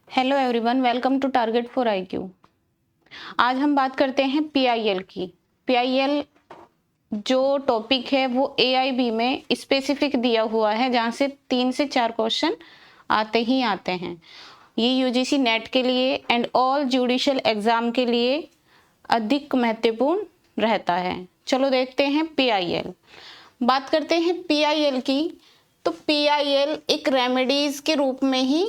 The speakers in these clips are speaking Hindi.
Hello everyone, welcome to target for IQ. आज हम बात करते हैं पीआईएल की। पीआईएल जो टॉपिक है वो एआईबी में स्पेसिफिक दिया हुआ है, जहाँ से 3 से 4 क्वेश्चन आते ही आते हैं। ये यूजीसी नेट के लिए एंड ऑल जुडिशियल एग्जाम के लिए अधिक महत्वपूर्ण रहता है। चलो देखते हैं पीआईएल। बात करते हैं पीआईएल की। तो पीआईएल एक रेमेडीज के रूप में ही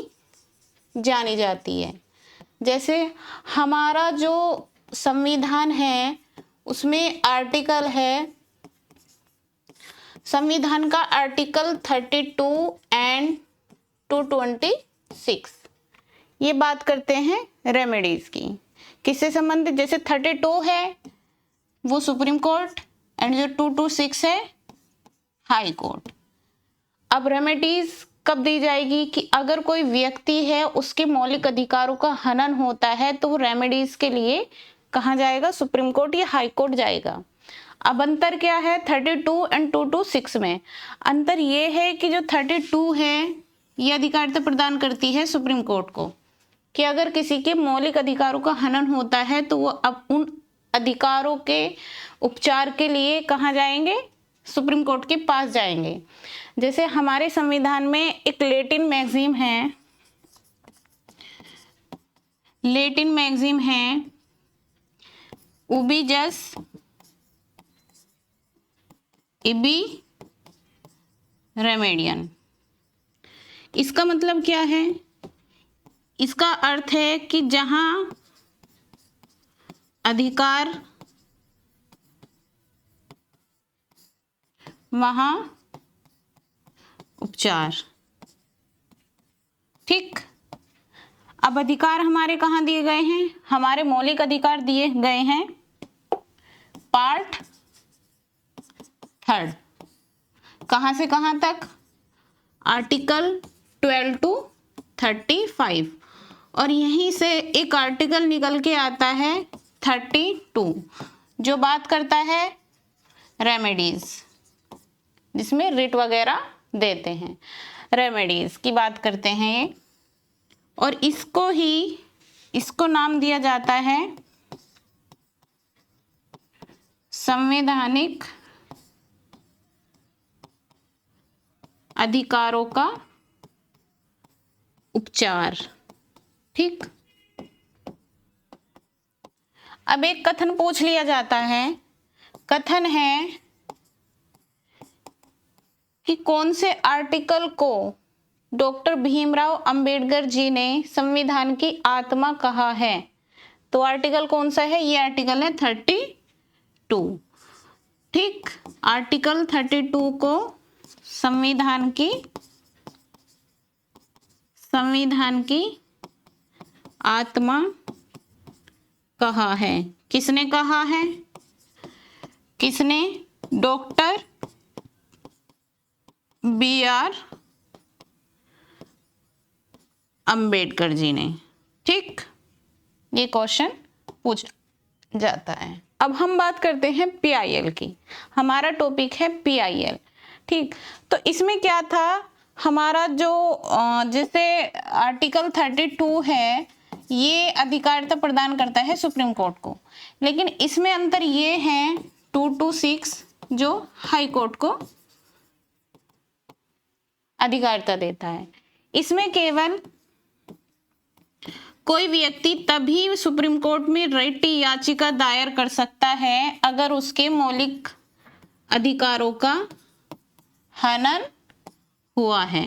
जानी जाती है। जैसे हमारा जो संविधान है उसमें आर्टिकल है, संविधान का आर्टिकल 32 एंड 226। ये बात करते हैं रेमेडीज की। किससे संबंधित? जैसे 32 है वो सुप्रीम कोर्ट एंड जो 226 है हाई कोर्ट। अब रेमेडीज कब दी जाएगी कि अगर कोई व्यक्ति है उसके मौलिक अधिकारों का हनन होता है तो वो रेमेडीज के लिए कहाँ जाएगा? सुप्रीम कोर्ट या हाई कोर्ट जाएगा। अब अंतर क्या है 32 एंड 226 में? अंतर ये है कि जो 32 है ये अधिकारिता प्रदान करती है सुप्रीम कोर्ट को कि अगर किसी के मौलिक अधिकारों का हनन होता है तो वो अब उन अधिकारों के उपचार के लिए कहाँ जाएंगे? सुप्रीम कोर्ट के पास जाएंगे। जैसे हमारे संविधान में एक लैटिन मैगजीम है उबिजस इबी रेमेडियन। इसका मतलब क्या है? इसका अर्थ है कि जहां अधिकार वहां उपचार। ठीक। अब अधिकार हमारे कहाँ दिए गए हैं? हमारे मौलिक अधिकार दिए गए हैं पार्ट 3 कहाँ से कहाँ तक? आर्टिकल 12 टू 35 और यहीं से एक आर्टिकल निकल के आता है 32 जो बात करता है रेमेडीज, जिसमें रिट वगैरह देते हैं। रेमेडीज की बात करते हैं ये, और इसको नाम दिया जाता है संवैधानिक अधिकारों का उपचार। ठीक। अब एक कथन पूछ लिया जाता है। कथन है कि कौन से आर्टिकल को डॉक्टर भीमराव अंबेडकर जी ने संविधान की आत्मा कहा है? तो आर्टिकल कौन सा है? ये आर्टिकल है 32। ठीक। आर्टिकल 32 को संविधान की आत्मा कहा है। किसने कहा है? किसने? डॉक्टर BR अंबेडकर जी ने। ठीक। ये क्वेश्चन पूछा जाता है। अब हम बात करते हैं पीआईएल की। हमारा टॉपिक है पीआईएल। ठीक। तो इसमें क्या था? हमारा जो जैसे आर्टिकल 32 है ये अधिकारिता प्रदान करता है सुप्रीम कोर्ट को, लेकिन इसमें अंतर ये है 226 जो हाई कोर्ट को अधिकारिता देता है। इसमें केवल कोई व्यक्ति तभी सुप्रीम कोर्ट में रिट याचिका दायर कर सकता है अगर उसके मौलिक अधिकारों का हनन हुआ है।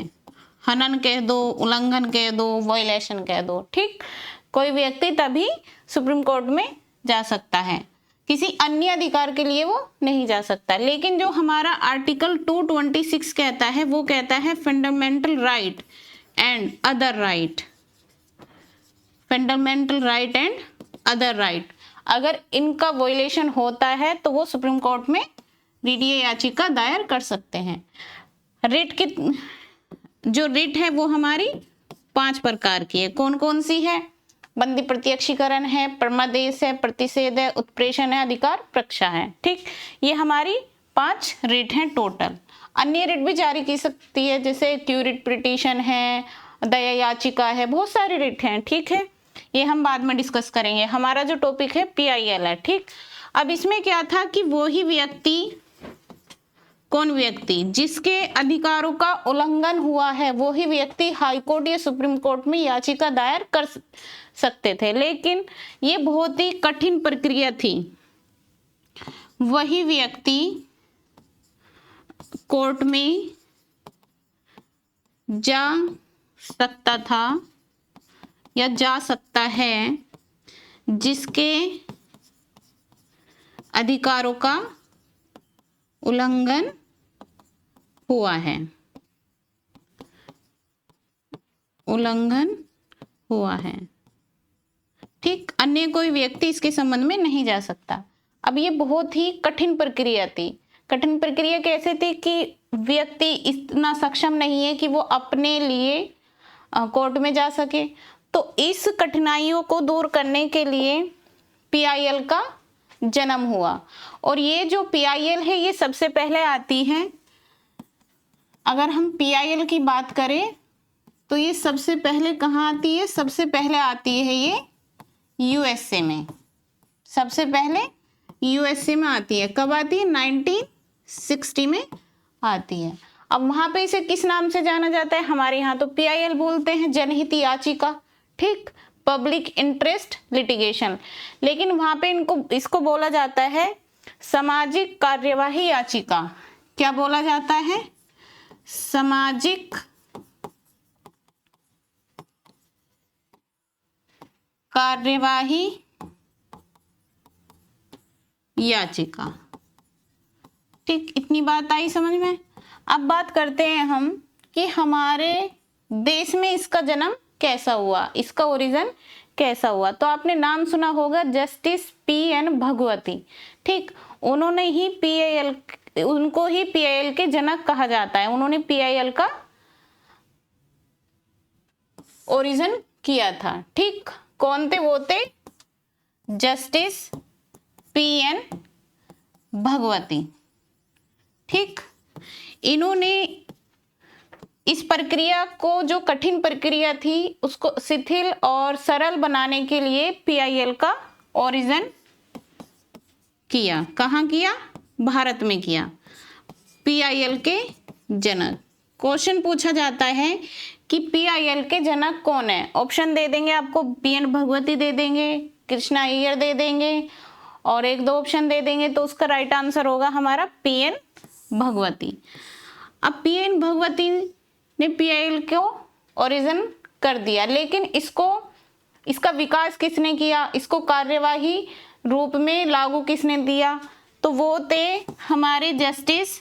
हनन कह दो, उल्लंघन कह दो, वायलेशन कह दो। ठीक। कोई व्यक्ति तभी सुप्रीम कोर्ट में जा सकता है, किसी अन्य अधिकार के लिए वो नहीं जा सकता। लेकिन जो हमारा आर्टिकल 226 कहता है वो कहता है fundamental right and other right. Fundamental right and other right, अगर इनका वायलेशन होता है तो वो सुप्रीम कोर्ट में रिट याचिका दायर कर सकते हैं। रिट की जो रिट है वो हमारी 5 प्रकार की है। कौन कौन सी है? बंदी प्रत्यक्षीकरण है, परमादेश है, प्रतिषेध है, उत्प्रेषण है, अधिकार प्रक्षा है। ठीक। ये हमारी 5 रिट हैं टोटल। अन्य रिट भी जारी की सकती है, जैसे क्यूरिट पिटीशन है, दया याचिका है, बहुत सारे रिट हैं, ठीक है, ये हम बाद में डिस्कस करेंगे। हमारा जो टॉपिक है PIL है, ठीक। अब इसमें क्या था कि वो ही व्यक्ति, कौन व्यक्ति जिसके अधिकारों का उल्लंघन हुआ है, वो ही व्यक्ति हाई कोर्ट या सुप्रीम कोर्ट में याचिका दायर कर सकते थे, लेकिन ये बहुत ही कठिन प्रक्रिया थी। वही व्यक्ति कोर्ट में जा सकता था या जा सकता है जिसके अधिकारों का उल्लंघन हुआ है, उल्लंघन हुआ है, ठीक। अन्य कोई व्यक्ति इसके संबंध में नहीं जा सकता। अब ये बहुत ही कठिन प्रक्रिया थी। कठिन प्रक्रिया कैसे थी कि व्यक्ति इतना सक्षम नहीं है कि वो अपने लिए कोर्ट में जा सके, तो इस कठिनाइयों को दूर करने के लिए PIL का जन्म हुआ। और ये जो PIL है ये सबसे पहले आती है, अगर हम PIL की बात करें तो ये सबसे पहले कहाँ आती है? सबसे पहले आती है ये USA में, सबसे पहले USA में आती है। कब आती है? 1960 में आती है। अब वहाँ पे इसे किस नाम से जाना जाता है? हमारे यहाँ तो PIL बोलते हैं, जनहित याचिका, ठीक, पब्लिक इंटरेस्ट लिटिगेशन, लेकिन वहाँ पे इसको बोला जाता है सामाजिक कार्यवाही याचिका। क्या बोला जाता है? सामाजिक कार्यवाही याचिका, ठीक। इतनी बात आई समझ में। अब बात करते हैं हम कि हमारे देश में इसका जन्म कैसा हुआ, इसका ओरिजिन कैसा हुआ। तो आपने नाम सुना होगा जस्टिस PN भगवती, ठीक। उन्होंने ही PIL, उनको ही PIL के जनक कहा जाता है। उन्होंने PIL का ओरिजिन किया था, ठीक। कौन थे? वो थे जस्टिस PN भगवती, ठीक। इन्होंने इस प्रक्रिया को, जो कठिन प्रक्रिया थी, उसको शिथिल और सरल बनाने के लिए PIL का ओरिजिन किया। कहाँ किया? भारत में किया। PIL के जनक। क्वेश्चन पूछा जाता है कि PIL के जनक कौन है? ऑप्शन दे देंगे आपको, PN भगवती दे देंगे, कृष्णा अय्यर दे देंगे, और एक दो ऑप्शन दे देंगे, तो उसका राइट आंसर होगा हमारा PN भगवती। अब PN भगवती ने PIL को ओरिजिन कर दिया, लेकिन इसका विकास किसने किया? इसको कार्यवाही रूप में लागू किसने दिया? तो वो थे हमारे जस्टिस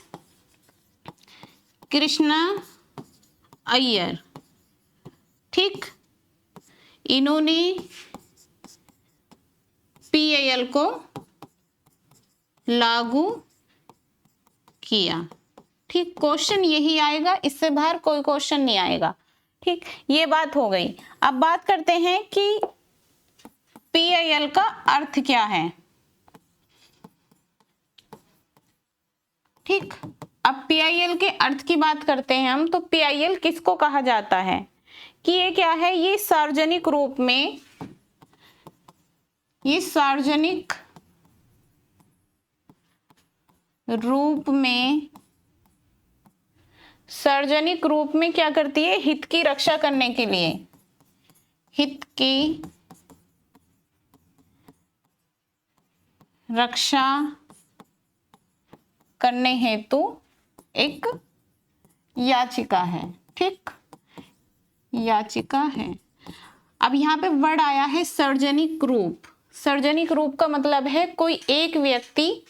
कृष्णा अय्यर, ठीक। इन्होंने PIL को लागू किया, ठीक। क्वेश्चन यही आएगा, इससे बाहर कोई क्वेश्चन नहीं आएगा, ठीक। ये बात हो गई। अब बात करते हैं कि PIL का अर्थ क्या है, ठीक। अब PIL के अर्थ की बात करते हैं हम, तो PIL किसको कहा जाता है कि ये क्या है? ये सार्वजनिक रूप में, ये सार्वजनिक रूप में क्या करती है? हित की रक्षा करने के लिए, हित की रक्षा करने हेतु एक याचिका है, ठीक, याचिका है। अब यहाँ पे वर्ड आया है सार्वजनिक रूप। सार्वजनिक रूप का मतलब है कोई एक व्यक्ति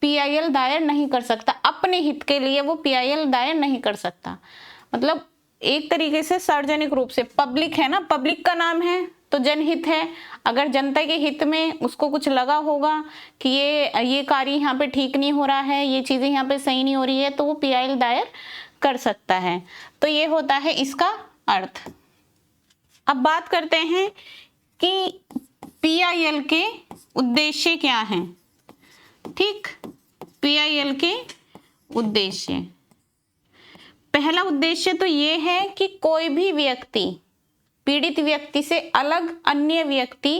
PIL दायर नहीं कर सकता, अपने हित के लिए वो PIL दायर नहीं कर सकता। मतलब एक तरीके से सार्वजनिक रूप से, पब्लिक है ना, पब्लिक का नाम है तो जनहित है। अगर जनता के हित में उसको कुछ लगा होगा कि ये कार्य यहाँ पे ठीक नहीं हो रहा है, ये चीजें यहाँ पे सही नहीं हो रही है, तो वो PIL दायर कर सकता है। तो ये होता है इसका अर्थ। अब बात करते हैं कि PIL के उद्देश्य क्या हैं, ठीक। PIL के उद्देश्य, पहला उद्देश्य तो ये है कि कोई भी व्यक्ति पीड़ित व्यक्ति से अलग अन्य व्यक्ति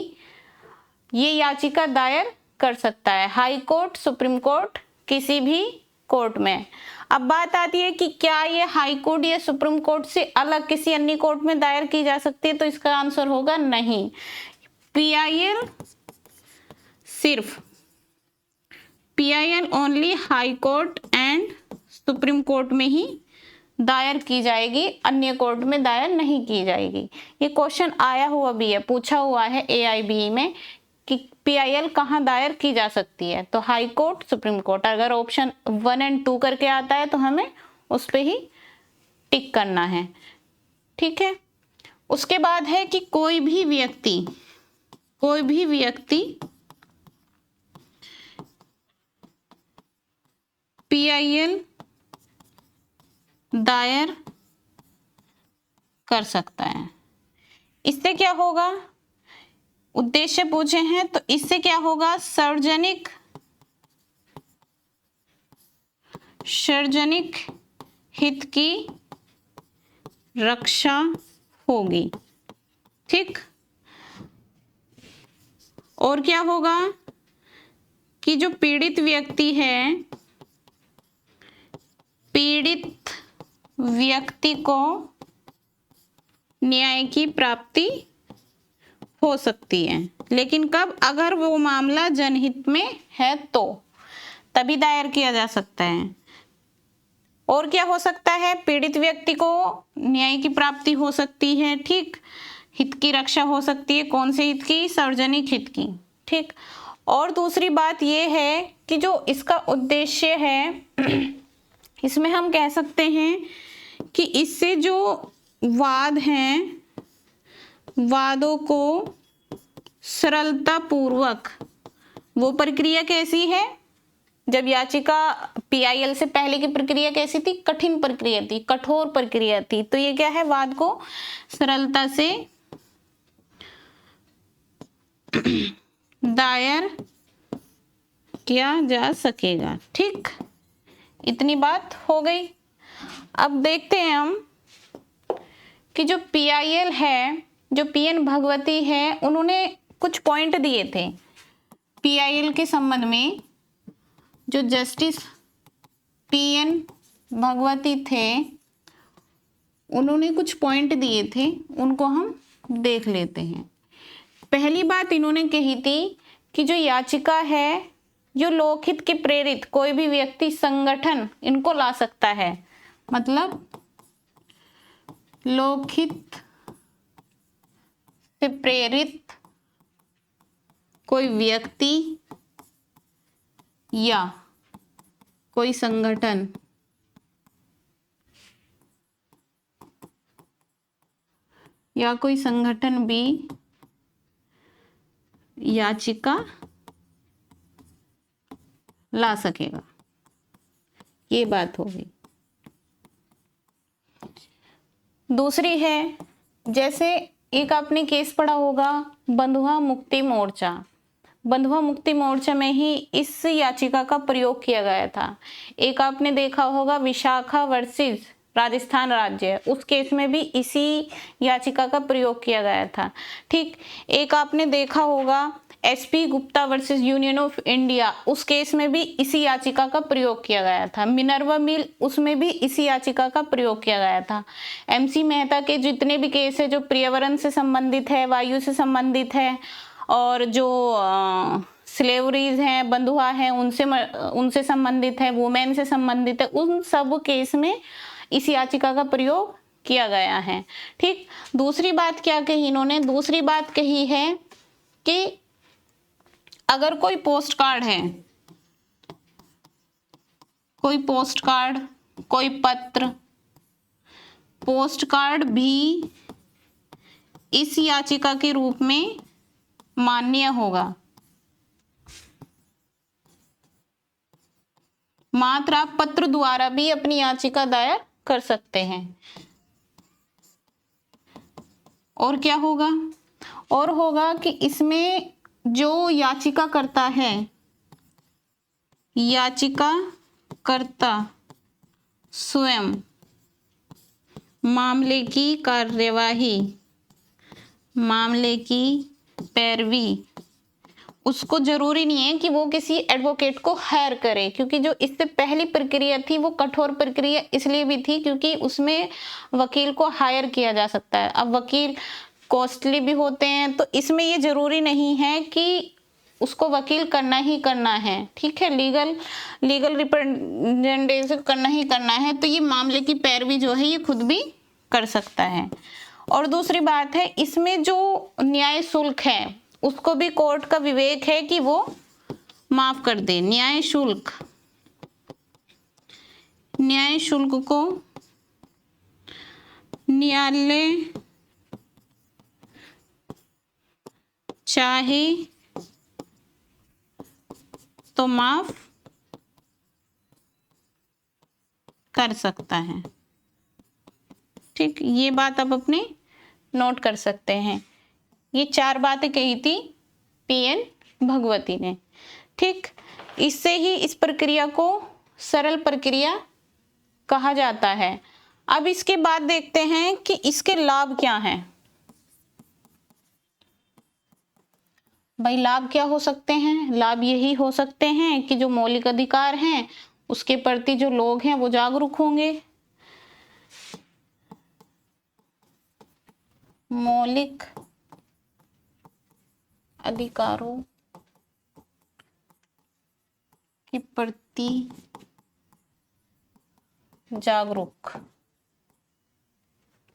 ये याचिका दायर कर सकता है, हाई कोर्ट, सुप्रीम कोर्ट, किसी भी कोर्ट में। अब बात आती है कि क्या ये हाई कोर्ट या सुप्रीम कोर्ट से अलग किसी अन्य कोर्ट में दायर की जा सकती है, तो इसका आंसर होगा नहीं। PIL सिर्फ PIL only high court and supreme court में ही दायर की जाएगी, अन्य कोर्ट में दायर नहीं की जाएगी। ये क्वेश्चन आया हुआ भी है, पूछा हुआ है AIBE में कि PIL कहाँ दायर की जा सकती है, तो हाई कोर्ट, सुप्रीम कोर्ट। अगर ऑप्शन 1 और 2 करके आता है तो हमें उस पर ही टिक करना है, ठीक है। उसके बाद है कि कोई भी व्यक्ति PIL दायर कर सकता है। इससे क्या होगा, उद्देश्य पूछे हैं तो इससे क्या होगा, सार्वजनिक हित की रक्षा होगी, ठीक। और क्या होगा कि जो पीड़ित व्यक्ति है, पीड़ित व्यक्ति को न्याय की प्राप्ति हो सकती है, लेकिन कब, अगर वो मामला जनहित में है तो तभी दायर किया जा सकता है। और क्या हो सकता है, पीड़ित व्यक्ति को न्याय की प्राप्ति हो सकती है, ठीक, हित की रक्षा हो सकती है, कौन से हित की, सार्वजनिक हित की, ठीक। और दूसरी बात ये है कि जो इसका उद्देश्य है इसमें हम कह सकते हैं कि इससे जो वाद हैं, वादों को सरलता पूर्वक, वो प्रक्रिया कैसी है, जब याचिका PIL से पहले की प्रक्रिया कैसी थी, कठिन प्रक्रिया थी, कठोर प्रक्रिया थी, तो ये क्या है, वाद को सरलता से दायर किया जा सकेगा, ठीक। इतनी बात हो गई। अब देखते हैं हम कि जो PIL है, जो PN भगवती है, उन्होंने कुछ पॉइंट दिए थे PIL के संबंध में। जो जस्टिस PN भगवती थे, उन्होंने कुछ पॉइंट दिए थे, उनको हम देख लेते हैं। पहली बात इन्होंने कही थी कि जो याचिका है, जो लोकहित के प्रेरित कोई भी व्यक्ति, संगठन इनको ला सकता है, मतलब लोकहित से प्रेरित कोई व्यक्ति या कोई संगठन भी याचिका ला सकेगा, ये बात होगी। दूसरी है, जैसे एक आपने केस पढ़ा होगा बंधुआ मुक्ति मोर्चा, बंधुआ मुक्ति मोर्चा में ही इस याचिका का प्रयोग किया गया था। एक आपने देखा होगा विशाखा वर्सेस राजस्थान राज्य, उस केस में भी इसी याचिका का प्रयोग किया गया था, ठीक। एक आपने देखा होगा SP Gupta versus union of India, उस केस में भी इसी याचिका का प्रयोग किया गया था। मिनर्वा मिल, उसमें भी इसी याचिका का प्रयोग किया गया था। MC मेहता के जितने भी केस है जो पर्यावरण से संबंधित है, वायु से संबंधित है, और जो स्लेवरीज हैं, बंधुआ हैं, उनसे संबंधित है, वुमेन से संबंधित है, उन सब केस में इस याचिका का प्रयोग किया गया है, ठीक। दूसरी बात क्या कही इन्होंने, दूसरी बात कही है कि अगर कोई पोस्ट कार्ड है, कोई पोस्ट कार्ड, कोई पत्र, पोस्ट कार्ड भी इस याचिका के रूप में मान्य होगा, मात्र आप पत्र द्वारा भी अपनी याचिका दायर कर सकते हैं। और क्या होगा, और होगा कि इसमें जो याचिका करता है, याचिका कर्ता स्वयं मामले की कार्यवाही मामले की पैरवी, उसको जरूरी नहीं है कि वो किसी एडवोकेट को हायर करे, क्योंकि जो इससे पहली प्रक्रिया थी वो कठोर प्रक्रिया इसलिए भी थी क्योंकि उसमें वकील को हायर किया जा सकता है। अब वकील कॉस्टली भी होते हैं, तो इसमें ये जरूरी नहीं है कि उसको वकील करना ही करना है, ठीक है, लीगल रिप्रेजेंटेशन करना ही करना है, तो ये मामले की पैरवी जो है ये खुद भी कर सकता है। और दूसरी बात है, इसमें जो न्याय शुल्क है उसको भी कोर्ट का विवेक है कि वो माफ कर दे। न्याय शुल्क को न्यायालय चाहे तो माफ कर सकता है, ठीक। ये बात आप अपने नोट कर सकते हैं। ये 4 बातें कही थी पीएन भगवती ने, ठीक। इससे ही इस प्रक्रिया को सरल प्रक्रिया कहा जाता है। अब इसके बाद देखते हैं कि इसके लाभ क्या हैं। भाई लाभ क्या हो सकते हैं? लाभ यही हो सकते हैं कि जो मौलिक अधिकार हैं उसके प्रति जो लोग हैं वो जागरूक होंगे। मौलिक अधिकारों के प्रति जागरूक,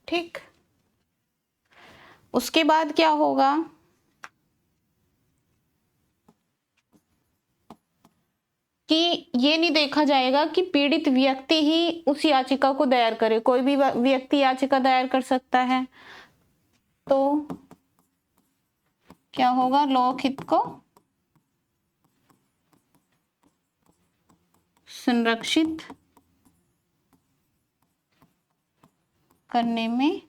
ठीक। उसके बाद क्या होगा कि ये नहीं देखा जाएगा कि पीड़ित व्यक्ति ही उस याचिका को दायर करे, कोई भी व्यक्ति याचिका दायर कर सकता है। तो क्या होगा, लोकहित को संरक्षित करने में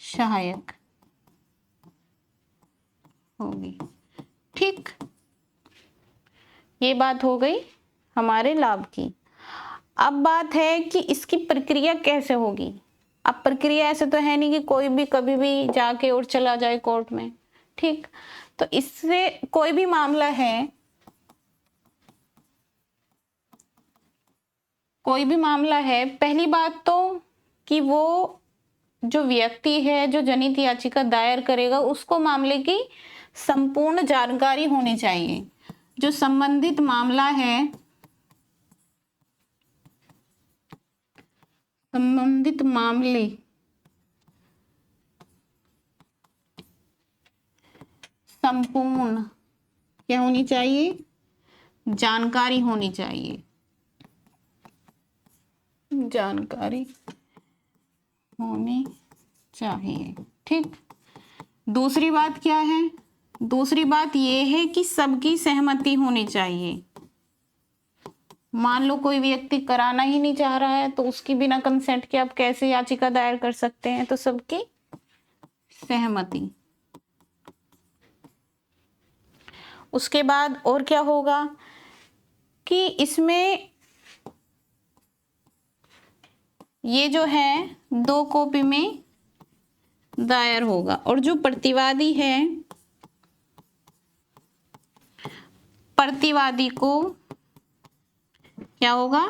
सहायक होगी, ठीक। ये बात हो गई हमारे लाभ की। अब बात है कि इसकी प्रक्रिया कैसे होगी। अब प्रक्रिया ऐसे तो है नहीं कि कोई भी कभी भी जाके और चला जाए कोर्ट में, ठीक। तो इससे कोई भी मामला है, पहली बात तो कि वो जो व्यक्ति है जो जनहित याचिका दायर करेगा उसको मामले की संपूर्ण जानकारी होनी चाहिए। जो संबंधित मामला है, संबंधित मामले संपूर्ण क्या होनी चाहिए, जानकारी होनी चाहिए, जानकारी होनी चाहिए, ठीक। दूसरी बात क्या है, दूसरी बात ये है कि सबकी सहमति होनी चाहिए। मान लो कोई व्यक्ति कराना ही नहीं चाह रहा है तो उसकी बिना कंसेंट के आप कैसे याचिका दायर कर सकते हैं, तो सबकी सहमति। उसके बाद और क्या होगा कि इसमें ये जो है 2 कॉपी में दायर होगा, और जो प्रतिवादी है, प्रतिवादी को क्या होगा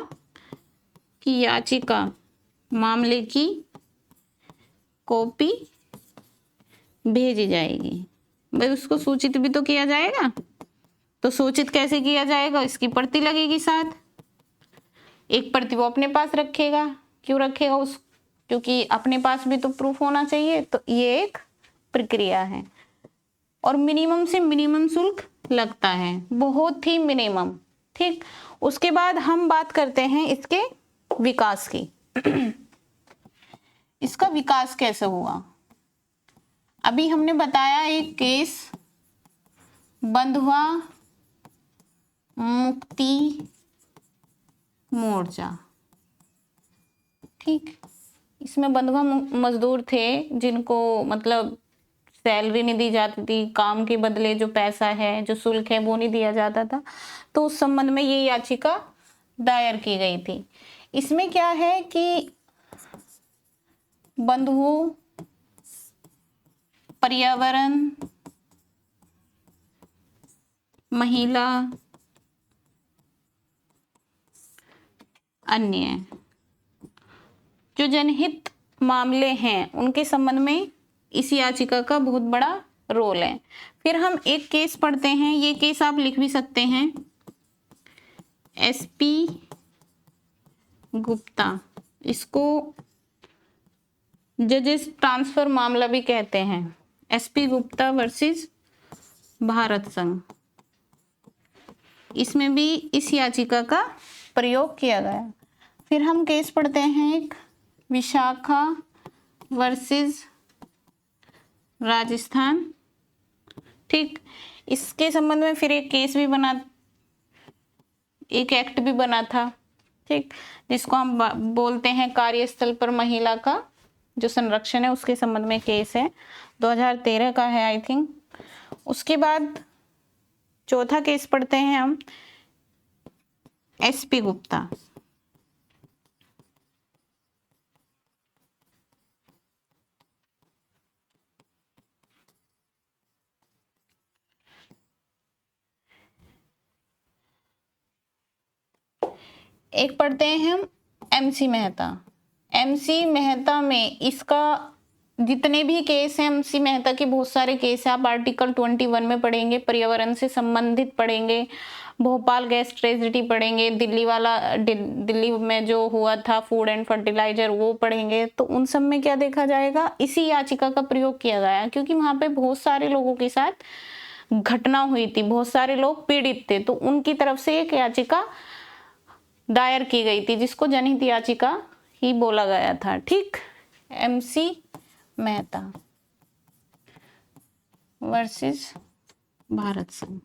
कि याचिका मामले की कॉपी भेजी जाएगी। भाई उसको सूचित भी तो किया जाएगा, तो सूचित कैसे किया जाएगा, इसकी प्रति लगेगी साथ। एक प्रति वो अपने पास रखेगा, क्यों रखेगा क्योंकि अपने पास भी तो प्रूफ होना चाहिए। तो ये एक प्रक्रिया है, और मिनिमम से मिनिमम शुल्क लगता है, बहुत ही मिनिमम, ठीक। उसके बाद हम बात करते हैं इसके विकास की। इसका विकास कैसे हुआ। अभी हमने बताया एक केस बंधुआ मुक्ति मोर्चा, ठीक। इसमें बंधुआ मजदूर थे जिनको मतलब सैलरी नहीं दी जाती थी, काम के बदले जो पैसा है, जो शुल्क है वो नहीं दिया जाता था। तो उस संबंध में ये याचिका दायर की गई थी। इसमें क्या है कि बंधुओं पर्यावरण, महिला, अन्य जो जनहित मामले हैं उनके संबंध में इस याचिका का बहुत बड़ा रोल है। फिर हम एक केस पढ़ते हैं, ये केस आप लिख भी सकते हैं, एसपी गुप्ता, इसको जजेस ट्रांसफर मामला भी कहते हैं, एसपी गुप्ता वर्सेस भारत संघ। इसमें भी इस याचिका का प्रयोग किया गया। फिर हम केस पढ़ते हैं एक विशाखा वर्सेस राजस्थान, ठीक। इसके संबंध में फिर एक केस भी बना, एक एक्ट भी बना था, ठीक, जिसको हम बोलते हैं कार्यस्थल पर महिला का जो संरक्षण है, उसके संबंध में केस है, 2013 का है आई थिंक। उसके बाद चौथा केस पढ़ते हैं हम एसपी गुप्ता। एक पढ़ते हैं हम एमसी मेहता। एमसी मेहता में इसका जितने भी केस हैं, एमसी मेहता के बहुत सारे केस हैं, आप आर्टिकल 21 में पढ़ेंगे, पर्यावरण से संबंधित पढ़ेंगे, भोपाल गैस ट्रेजेडी पढ़ेंगे, दिल्ली में जो हुआ था फूड एंड फर्टिलाइजर वो पढ़ेंगे। तो उन सब में क्या देखा जाएगा, इसी याचिका का प्रयोग किया गया, क्योंकि वहां पे बहुत सारे लोगों के साथ घटना हुई थी, बहुत सारे लोग पीड़ित थे, तो उनकी तरफ से एक याचिका दायर की गई थी, जिसको जनहित याचिका ही बोला गया था, ठीक। एमसी मेहता वर्सेस भारत संघ,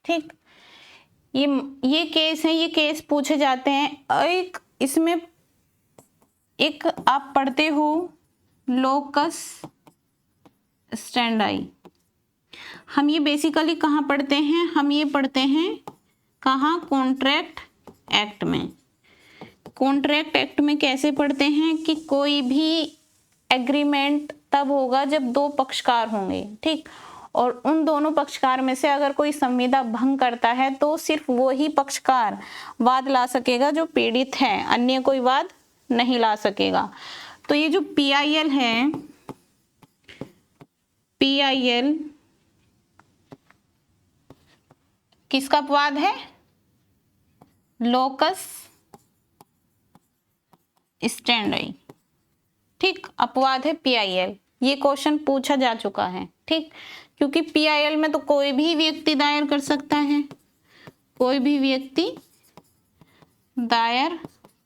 ठीक। ये केस है, ये केस पूछे जाते हैं। एक इसमें एक आप पढ़ते हो लोकस स्टैंडाई, हम ये बेसिकली कहाँ पढ़ते हैं, हम ये पढ़ते हैं कहाँ, कॉन्ट्रैक्ट एक्ट में। कॉन्ट्रैक्ट एक्ट में कैसे पढ़ते हैं कि कोई भी एग्रीमेंट तब होगा जब दो पक्षकार होंगे, ठीक, और उन दोनों पक्षकार में से अगर कोई संविदा भंग करता है तो सिर्फ वो ही पक्षकार वाद ला सकेगा जो पीड़ित है, अन्य कोई वाद नहीं ला सकेगा। तो ये जो PIL है, PIL किसका अपवाद है, लोकस स्टैंडाई, ठीक, अपवाद है PIL। ये क्वेश्चन पूछा जा चुका है, ठीक, क्योंकि PIL में तो कोई भी व्यक्ति दायर कर सकता है, कोई भी व्यक्ति दायर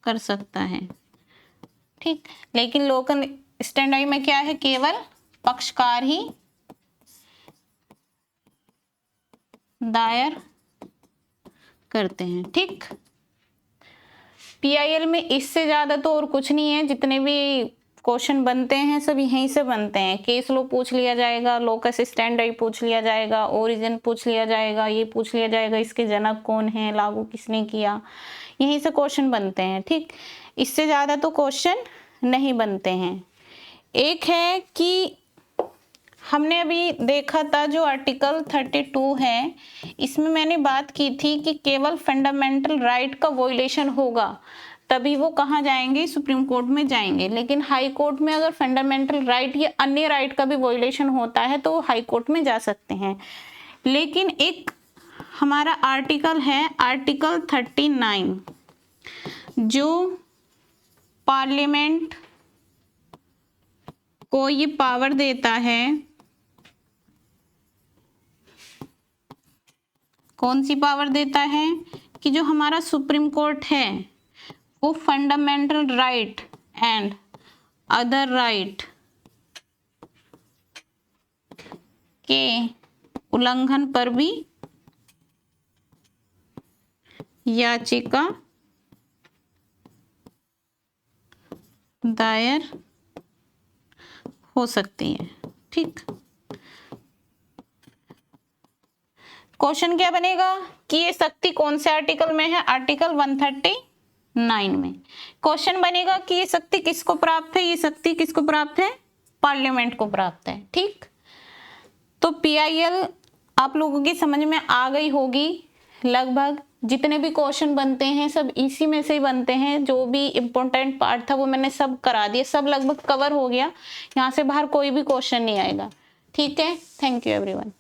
कर सकता है, ठीक, लेकिन लोकस स्टैंडाई में क्या है, केवल पक्षकार ही दायर करते हैं, ठीक। PIL में इससे ज्यादा तो और कुछ नहीं है, जितने भी क्वेश्चन बनते हैं सब यहीं से बनते हैं। केस लो पूछ लिया जाएगा, लोकस स्टैंडाई पूछ लिया जाएगा, ओरिजिन पूछ लिया जाएगा, ये पूछ लिया जाएगा इसके जनक कौन है, लागू किसने किया, यहीं से क्वेश्चन बनते हैं, ठीक। इससे ज्यादा तो क्वेश्चन नहीं बनते हैं। एक है कि हमने अभी देखा था जो आर्टिकल 32 है, इसमें मैंने बात की थी कि केवल फंडामेंटल राइट का वॉयलेशन होगा तभी वो कहाँ जाएंगे, सुप्रीम कोर्ट में जाएंगे। लेकिन हाई कोर्ट में अगर फंडामेंटल राइट या अन्य राइट का भी वॉयलेशन होता है तो हाई कोर्ट में जा सकते हैं। लेकिन एक हमारा आर्टिकल है, आर्टिकल 39, जो पार्लियामेंट को ये पावर देता है, कौन सी पावर देता है, कि जो हमारा सुप्रीम कोर्ट है वो fundamental right and other right के उल्लंघन पर भी याचिका दायर हो सकती है, ठीक। क्वेश्चन क्या बनेगा कि ये शक्ति कौन से आर्टिकल में है, आर्टिकल 139 9 में क्वेश्चन बनेगा कि ये शक्ति किसको प्राप्त है, ये शक्ति किसको प्राप्त है, पार्लियामेंट को प्राप्त है। ठीक, तो PIL आप लोगों की समझ में आ गई होगी। लगभग जितने भी क्वेश्चन बनते हैं सब इसी में से ही बनते हैं, जो भी इम्पोर्टेंट पार्ट था वो मैंने सब करा दिया, सब लगभग कवर हो गया, यहाँ से बाहर कोई भी क्वेश्चन नहीं आएगा। ठीक है, थैंक यू एवरीवन।